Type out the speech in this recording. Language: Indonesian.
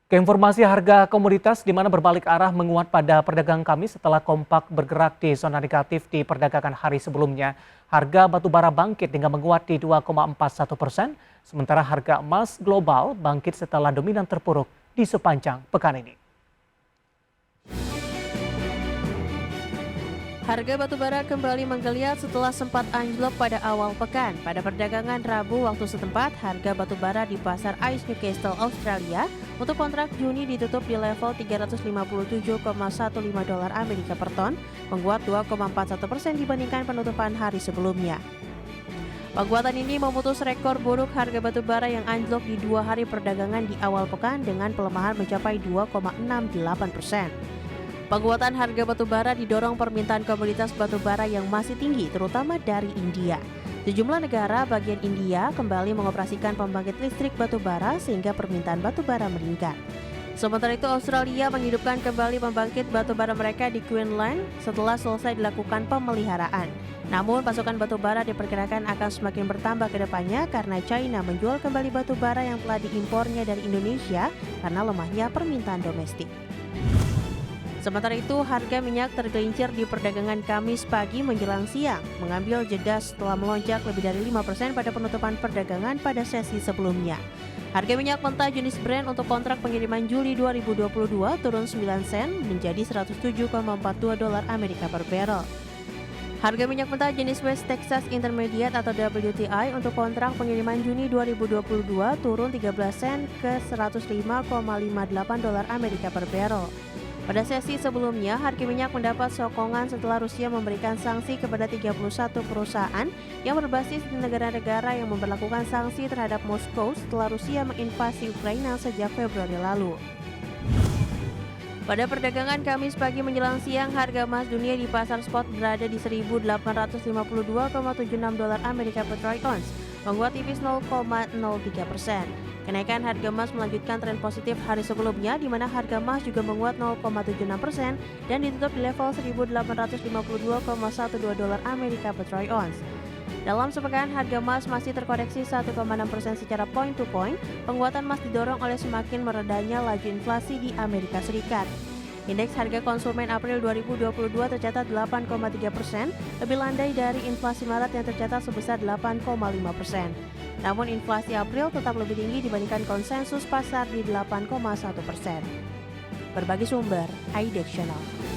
Keinformasi harga komoditas di mana berbalik arah menguat pada perdagangan Kamis setelah kompak bergerak di zona negatif di perdagangan hari sebelumnya. Harga batubara bangkit hingga menguat di 2,41%, sementara harga emas global bangkit setelah dominan terpuruk di sepanjang pekan ini. Harga batubara kembali menggeliat setelah sempat anjlok pada awal pekan. Pada perdagangan Rabu waktu setempat, harga batubara di pasar ICE Newcastle Australia untuk kontrak Juni ditutup di level 357,15 dolar Amerika per ton, menguat 2,41% dibandingkan penutupan hari sebelumnya. Penguatan ini memutus rekor buruk harga batubara yang anjlok di 2 hari perdagangan di awal pekan dengan pelemahan mencapai 2,68%. Penguatan harga batubara didorong permintaan komoditas batubara yang masih tinggi, terutama dari India. Sejumlah negara bagian India kembali mengoperasikan pembangkit listrik batubara sehingga permintaan batubara meningkat. Sementara itu, Australia menghidupkan kembali pembangkit batubara mereka di Queensland setelah selesai dilakukan pemeliharaan. Namun, pasokan batubara diperkirakan akan semakin bertambah ke depannya karena China menjual kembali batubara yang telah diimpornya dari Indonesia karena lemahnya permintaan domestik. Sementara itu, harga minyak tergelincir di perdagangan Kamis pagi menjelang siang, mengambil jeda setelah melonjak lebih dari 5% pada penutupan perdagangan pada sesi sebelumnya. Harga minyak mentah jenis Brent untuk kontrak pengiriman Juli 2022 turun 9 sen menjadi 107,42 dolar Amerika per barrel. Harga minyak mentah jenis West Texas Intermediate atau WTI untuk kontrak pengiriman Juni 2022 turun 13 sen ke 105,58 dolar Amerika per barrel. Pada sesi sebelumnya, harga minyak mendapat sokongan setelah Rusia memberikan sanksi kepada 31 perusahaan yang berbasis di negara-negara yang memberlakukan sanksi terhadap Moskow setelah Rusia menginvasi Ukraina sejak Februari lalu. Pada perdagangan Kamis pagi menjelang siang, harga emas dunia di pasar spot berada di 1.852,76 dolar Amerika per troy ounce, menguat tipis 0,03%. Kenaikan harga emas melanjutkan tren positif hari sebelumnya di mana harga emas juga menguat 0,76% dan ditutup di level 1.852,12 dolar Amerika per troy ounce. Dalam sepekan, harga emas masih terkoreksi 1,6% secara point to point. Penguatan emas didorong oleh semakin meredanya laju inflasi di Amerika Serikat. Indeks harga konsumen April 2022 tercatat 8,3%, lebih landai dari inflasi Maret yang tercatat sebesar 8,5%. Namun inflasi April tetap lebih tinggi dibandingkan konsensus pasar di 8,1%. Berbagi sumber, iDectional.